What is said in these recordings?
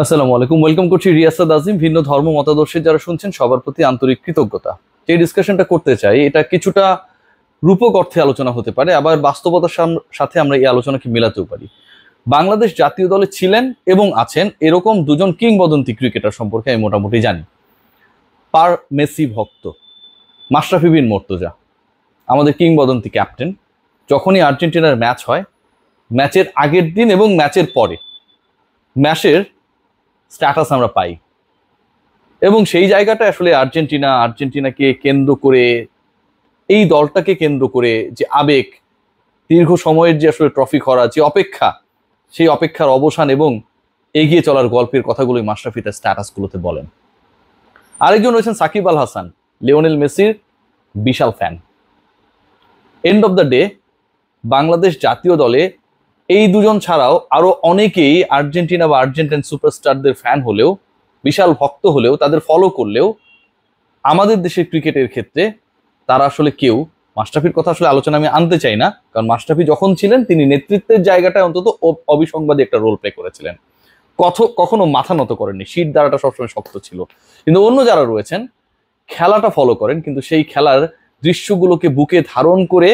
আসসালামু আলাইকুম, ওয়েলকাম করছি রিয়াসাদ আজিম। ভিন্ন ধর্ম মতাদর্শের যারা শুনছেন সবার প্রতি আন্তরিক কৃতজ্ঞতা। যে ডিসকাশনটা করতে চাই এটা কিছুটা রূপক অর্থে আলোচনা হতে পারে, আবার বাস্তবতার সাথে আমরা এই আলোচনাকে মেলাতেও পারি। বাংলাদেশ জাতীয় দলে ছিলেন এবং আছেন এরকম দুজন কিংবদন্তি ক্রিকেটার সম্পর্কে আমি মোটামুটি জানি। পার মেসি ভক্ত মাশরাফি বিন মুর্তজা, আমাদের কিংবদন্তি ক্যাপ্টেন। যখনই আর্জেন্টিনার ম্যাচ হয়, ম্যাচের আগের দিন এবং ম্যাচের পরে ম্যাচের স্ট্যাটাস আমরা পাই, এবং সেই জায়গাটা আসলে আর্জেন্টিনাকে কেন্দ্র করে, এই দলটাকে কেন্দ্র করে যে আবেগ, দীর্ঘ সময়ের যে আসলে ট্রফি খরা, যে অপেক্ষা, সেই অপেক্ষার অবসান এবং এগিয়ে চলার গল্পের কথাগুলোই মাশরাফি তার স্ট্যাটাসগুলোতে বলেন। আরেকজন রয়েছেন সাকিব আল হাসান, লিওনেল মেসির বিশাল fan. End of the day Bangladesh জাতীয় দলে এই দুজন ছাড়াও আরো অনেকেই আর্জেন্টিনা বা আর্জেন্টাইন সুপারস্টারদের ফ্যান হলেও, বিশাল ভক্ত হলেও, তাদের ফলো করলেও আমাদের দেশের ক্রিকেটের ক্ষেত্রে তারা আসলে কেউ, মাশরাফির কথা আসলে আলোচনা আমি আনতে চাই না, কারণ মাশরাফি যখন ছিলেন তিনি নেতৃত্বের জায়গাটায় অন্তত অবিসংবাদী একটা রোল প্লে করেছিলেন, কখনো মাথা নত করেননি, শীত দ্বারাটা সবসময় শক্ত ছিল। কিন্তু অন্য যারা রয়েছেন খেলাটা ফলো করেন, কিন্তু সেই খেলার দৃশ্যগুলোকে বুকে ধারণ করে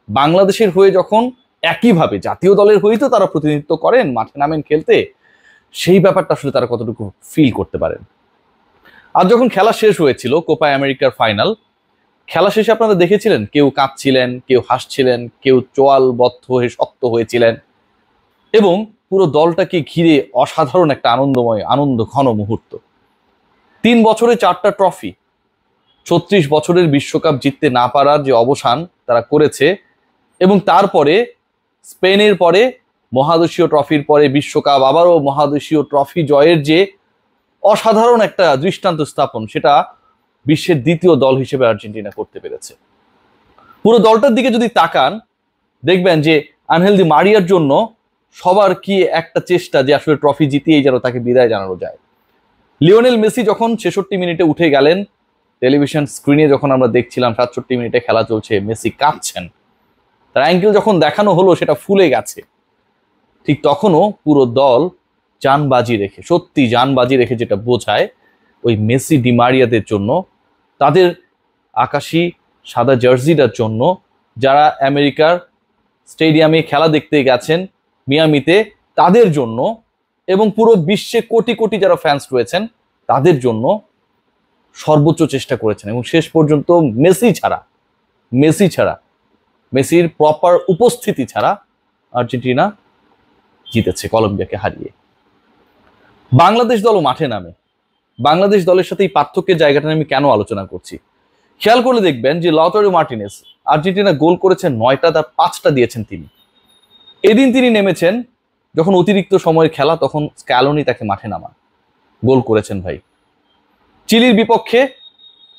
বাংলাদেশের হয়ে যখন একইভাবে জাতীয় দলের হয়েই তো তারা প্রতিনিধিত্ব করেন, মাঠে নামেন খেলতে, সেই ব্যাপারটা আসলে তারা কতটুকু ফিল করতে পারেন। আর যখন খেলা শেষ হয়েছিল, কোপা আমেরিকার ফাইনাল, খেলা শেষে আপনারা দেখেছিলেন কেউ কাঁদছিলেন, কেউ হাসছিলেন, কেউ চোয়ালবদ্ধ হয়ে শক্ত হয়েছিলেন, এবং পুরো দলটাকে ঘিরে অসাধারণ একটা আনন্দ ঘন মুহূর্ত। 3 বছরে 4টা ট্রফি, 36 বছরের বিশ্বকাপ জিততে না পারার যে অবসান তারা করেছে, এবং তারপরে স্পেনের পরে মহাদেশীয় ট্রফির পরে বিশ্বকাপ, আবারও মহাদেশীয় ট্রফি জয়ের যে অসাধারণ একটা দৃষ্টান্ত স্থাপন, সেটা বিশ্বের দ্বিতীয় দল হিসেবে আর্জেন্টিনা করতে পেরেছে। পুরো দলটার দিকে যদি তাকান, দেখবেন যে আনহেল দি মারিয়ার জন্য সবার কি একটা চেষ্টা যে আসলে ট্রফি জিতিয়েই যেন তাকে বিদায় জানানো যায়। লিওনেল মেসি যখন 66 মিনিটে উঠে গেলেন, টেলিভিশন স্ক্রিনে যখন আমরা দেখছিলাম 67 মিনিটে খেলা চলছে, মেসি কাঁদছেন, তার অ্যাঙ্কেল যখন দেখানো হলো সেটা ফুলে গেছে, ঠিক তখনও পুরো দল জানবাজি রেখে, সত্যি জানবাজি রেখে, যেটা বোঝায় ওই মেসি ডিমারিয়াদের জন্য, তাদের আকাশি সাদা জার্সিটার জন্য, যারা আমেরিকার স্টেডিয়ামে খেলা দেখতে গেছেন মিয়ামিতে তাদের জন্য, এবং পুরো বিশ্বে কোটি কোটি যারা ফ্যান্স রয়েছেন তাদের জন্য সর্বোচ্চ চেষ্টা করেছেন। এবং শেষ পর্যন্ত মেসির প্রপার উপস্থিতি ছাড়া আর্জেন্টিনা জিতেছে কলম্বিয়াকে হারিয়ে। বাংলাদেশ দলও মাঠে নামে। বাংলাদেশ দলের সাথে এই পার্থক্যের জায়গাটা আমি কেন আলোচনা করছি, খেয়াল করে দেখবেন যে লাউতারো মার্টিনেজ, আর্জেন্টিনা গোল করেছেন 9টা, তার 5টা দিয়েছেন তিনি। এদিন তিনি নেমেছেন যখন অতিরিক্ত সময়ের খেলা, তখন স্ক্যালোনি তাকে মাঠে নামান, গোল করেছেন ভাই। চিলির বিপক্ষে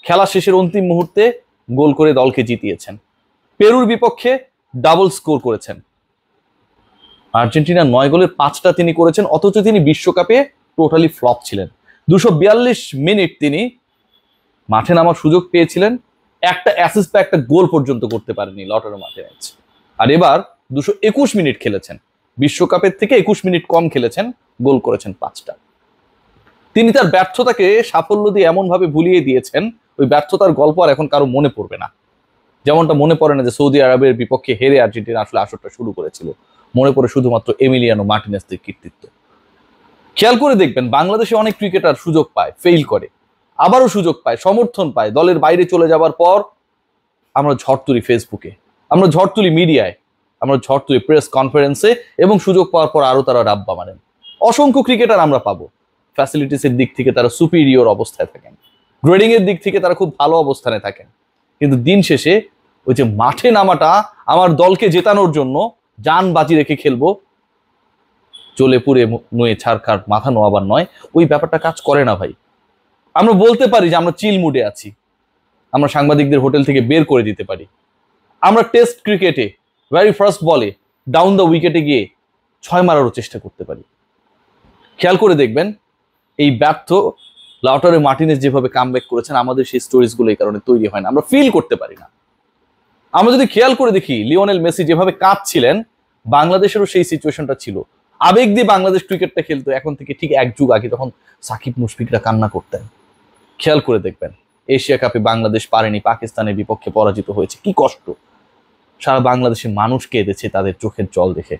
খেলা শেষের অন্তিম মুহূর্তে গোল করে দলকে জিতিয়েছেন। পেরুর বিপক্ষে ডাবল স্কোর করেছেন। আর্জেন্টিনা 9 গোলের 5টা তিনি করেছেন, অথচ তিনি বিশ্বকাপে টোটালি ফ্লপ ছিলেন। 242 মিনিট তিনি মাঠে নামার সুযোগ পেয়েছিলেন, একটা অ্যাসিস্ট বা একটা গোল পর্যন্ত করতে পারেনি লাউতারো মার্টিনেজ। আর এবার 221 মিনিট খেলেছেন, বিশ্বকাপের থেকে 21 মিনিট কম খেলেছেন, গোল করেছেন 5টা। তিনি তার ব্যর্থতাকে সাফল্য দিয়ে এমন ভাবে ভুলিয়ে দিয়েছেন, ওই ব্যর্থতার গল্প আর এখন কারো মনে পড়বে না। যেমনটা মনে পড়ে না যে সৌদি আরবের বিপক্ষে হেরে আর্জেন্টিনা আসলে আসরটা শুরু করেছিল, মনে পড়ে শুধুমাত্র এমিলিয়ানো মার্টিনেজের কৃতিত্ব। খেয়াল করে দেখবেন বাংলাদেশে অনেক ক্রিকেটার সুযোগ পায়, ফেইল করে, আবারও সুযোগ পায়, সমর্থন পায়, দলের বাইরে চলে যাবার পর আমরা ঝড় তুলি ফেসবুকে, আমরা ঝড় তুলি মিডিয়ায়, আমরা ঝড় তুলি প্রেস কনফারেন্সে, এবং সুযোগ পাওয়ার পর আরো তারা ডাব্বা মারেন। অসংখ্য ক্রিকেটার আমরা পাবো, ফ্যাসিলিটিসের দিক থেকে তারা সুপিরিয়র অবস্থায় থাকেন, গ্রেডিং এর দিক থেকে তারা খুব ভালো অবস্থানে থাকেন, কিন্তু দিন শেষে ওই যে মাঠে নামাটা, আমার দলকে জেতানোর জন্য জান বাজি রেখে খেলবো, চলে পুরে নুয়ে ছাড়খাড় মাথা নোয়াবার নয়, ওই ব্যাপারটা কাজ করে না ভাই। আমরা বলতে পারি যে আমরা চিল মুডে আছি, আমরা সাংবাদিকদের হোটেল থেকে বের করে দিতে পারি, আমরা টেস্ট ক্রিকেটে ভেরি ফার্স্ট বলে ডাউন দ্য উইকেটে গিয়ে 6 মারারও চেষ্টা করতে পারি। খেয়াল করে দেখবেন এই ব্যর্থ লাউতারো মার্টিনেজ যেভাবে কামব্যাক করেছেন, আমাদের সেই স্টোরিজগুলো এই কারণে তৈরি হয় না, আমরা ফিল করতে পারি না। আমরা যদি খেয়াল করে দেখি লিওনেল মেসি যেভাবে কাঁদছিলেন, বাংলাদেশেরও সেই সিচুয়েশনটা ছিল। আবেগ দিয়ে বাংলাদেশ ক্রিকেটটা খেলতো এখন থেকে ঠিক এক যুগ আগে, তখন সাকিব মুশফিকরা কান্না করতেন। খেয়াল করে দেখবেন, এশিয়া কাপে বাংলাদেশ পারেনি, পাকিস্তানের বিপক্ষে পরাজিত হয়েছে, কি কষ্ট। সারা বাংলাদেশের মানুষ কেঁদেছে তাদের চোখের জল দেখে।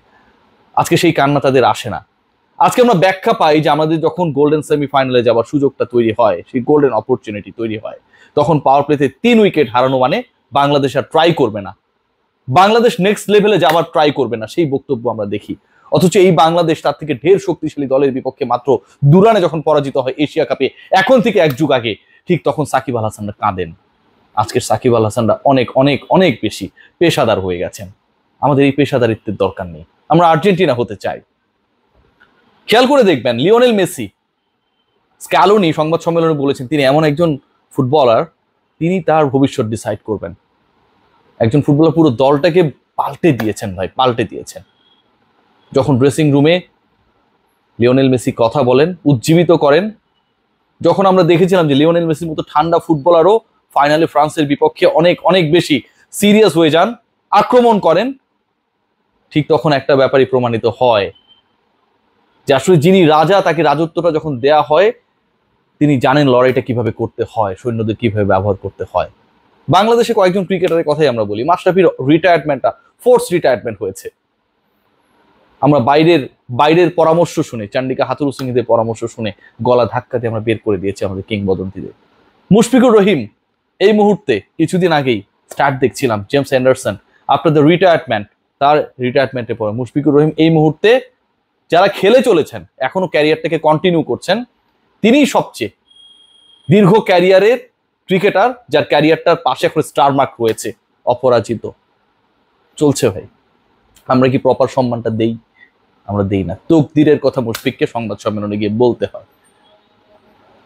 আজকে সেই কান্না তাদের আসে না। আজকে আমরা ব্যাখ্যা পাই যে আমাদের যখন গোল্ডেন সেমিফাইনালে যাওয়ার সুযোগটা তৈরি হয়, সেই গোল্ডেন অপরচুনিটি তৈরি হয়, তখন পাওয়ার প্লেতে 3 উইকেট হারানো মানে বাংলাদেশ আর ট্রাই করবে না, বাংলাদেশ নেক্সট লেভেলে যাওয়ার ট্রাই করবে না, সেই বক্তব্য আমরা দেখি। অথচ এই বাংলাদেশ তার থেকে ঢের শক্তিশালী দলের বিপক্ষে মাত্র 2 রানে যখন পরাজিত হয় এশিয়া কাপে এখন থেকে এক যুগ আগে, ঠিক তখন সাকিব আল হাসানরা কাঁদেন। আজকের সাকিব আল হাসানরা অনেক অনেক অনেক বেশি পেশাদার হয়ে গেছেন। আমাদের এই পেশাদারিত্বের দরকার নেই, আমরা আর্জেন্টিনা হতে চাই। খেয়াল করে দেখবেন, লিওনেল মেসি, স্ক্যালোনি সংবাদ সম্মেলনে বলেছেন তিনি এমন একজন ফুটবলার, তিনি তার ভবিষ্যৎ ডিসাইড করবেন। একজন ফুটবলার পুরো দলটাকে পাল্টে দিয়েছেন ভাই, পাল্টে দিয়েছেন। যখন ড্রেসিং রুমে লিওনেল মেসি কথা বলেন, উজ্জীবিত করেন, যখন আমরা দেখেছিলাম যে লিওনেল মেসির মতো ঠান্ডা ফুটবলারও ফাইনালে ফ্রান্সের বিপক্ষে অনেক অনেক বেশি সিরিয়াস হয়ে যান, আক্রমণ করেন, ঠিক তখন একটা ব্যাপারই প্রমাণিত হয় যে আসলে যিনি রাজা, তাকে রাজত্বটা যখন দেয়া হয়, তিনি জানেন লড়াইটা কিভাবে করতে হয়, সৈন্যদের কিভাবে ব্যবহার করতে হয়। বাংলাদেশে কয়েকজন ক্রিকেটারের কথাই আমরা বলি, মাশরাফির রিটায়ারমেন্টটা ফোর্স রিটায়ারমেন্ট হয়েছে। আমরা বাইরের পরামর্শ শুনে, চান্ডিকা হাতুরু সিংদের পরামর্শ শুনে গলা ধাক্কা দিয়ে আমরা বের করে দিয়েছি আমাদের কিংবদন্তিদের। মুশফিকুর রহিম এই মুহূর্তে, কিছুদিন আগেই স্টার্ট দেখছিলাম, জেমস অ্যান্ডারসন আপনাদের রিটায়ারমেন্ট, তার রিটায়ারমেন্টের পরে মুশফিকুর রহিম এই মুহূর্তে যারা খেলে চলেছেন, এখনো ক্যারিয়ারটাকে কন্টিনিউ করছেন, তিনিই সবচেয়ে দীর্ঘ ক্যারিয়ারের ক্রিকেটার যার ক্যারিয়ারটার পাশে এখন স্টার মার্ক রয়েছে, অপরাজিত। চলছে ভাই, আমরা কি প্রপার সম্মানটা দেই? আমরা দেই না। তকদিরের কথা মুশফিককে সংবাদ সম্মেলনে গিয়ে বলতে হয়।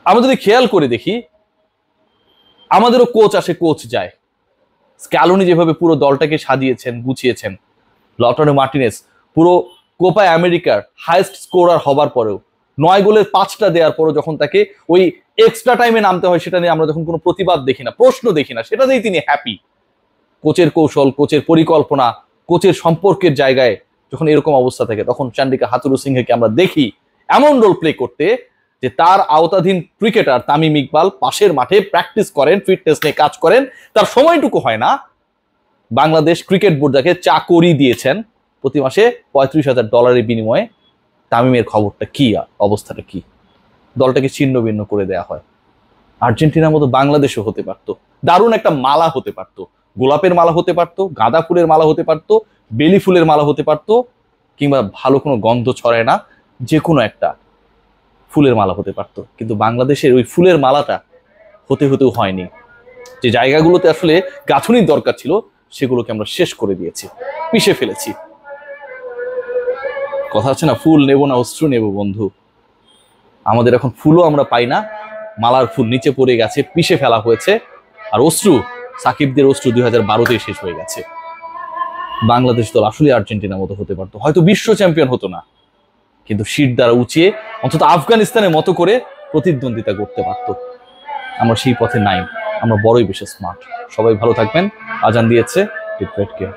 আমরা যদি খেয়াল করে দেখি, আমাদেরও কোচ আসে কোচ যায়। স্ক্যালোনি যেভাবে পুরো দলটাকে সাজিয়েছেন, গুছিয়েছেন, লটারো মার্টিনেজ পুরো কোপা আমেরিকার হাইয়েস্ট স্কোরার হবার পরেও 9 গোলের 5টা দেওয়ার পরও যখন তাকে ওই এক্সট্রা টাইমে নামতে হয়, সেটা নিয়ে আমরা যখন কোনো প্রতিবাদ দেখি না, প্রশ্ন দেখি না, সেটাতেই তিনি হ্যাপি। কোচের কৌশল, কোচের পরিকল্পনা, কোচের সম্পর্কের জায়গায় যখন এরকম অবস্থা থাকে, তখন চান্ডিকা হাতুরু সিংহকে আমরা দেখি এমন রোল প্লে করতে যে তার আওতাধীন ক্রিকেটার তামিম ইকবাল পাশের মাঠে প্র্যাকটিস করেন, ফিটনেস নিয়ে কাজ করেন, তার সময়টুকু হয় না। বাংলাদেশ ক্রিকেট বোর্ড যাকে চাকরি দিয়েছেন প্রতি মাসে $35,000 বিনিময়ে, তামিমের খবরটা কি, অবস্থাটা কি? দলটাকে ছিন্ন ভিন্ন করে দেয়া হয়। আর্জেন্টিনার মতো বাংলাদেশও হতে পারতো, দারুণ একটা মালা হতে পারতো, গোলাপের মালা হতে পারতো, গাঁদা ফুলের মালা হতে পারতো, বেলি ফুলের মালা হতে পারতো, কিংবা ভালো কোনো গন্ধ ছড়ায় না যে কোনো একটা ফুলের মালা হতে পারতো। কিন্তু বাংলাদেশের ওই ফুলের মালাটা হতেও হয়নি। যে জায়গাগুলোতে আসলে গাঁথুনির দরকার ছিল, সেগুলোকে আমরা শেষ করে দিয়েছি, পিষে ফেলেছি। কথা আছে না, ফুল নেব না অশ্রু নেব বন্ধু। আমাদের এখন ফুলও আমরা পাই না, মালার ফুল নিচে পড়ে গেছে, পিষে ফেলা হয়েছে। আর অশ্রু, সাকিবদের অশ্রু 2012-তেই শেষ হয়ে গেছে। বাংলাদেশ দল আসলে আর্জেন্টিনার মতো হতে পারতো, হয়তো বিশ্ব চ্যাম্পিয়ন হতো না, কিন্তু শির দ্বারা উঁচিয়ে অন্তত আফগানিস্তানের মতো করে প্রতিদ্বন্দ্বিতা করতে পারতো। আমরা সেই পথে নাই, আমরা বড়ই বেশি স্মার্ট। সবাই ভালো থাকবেন। আজান দিয়েছে, টেক কেয়ার।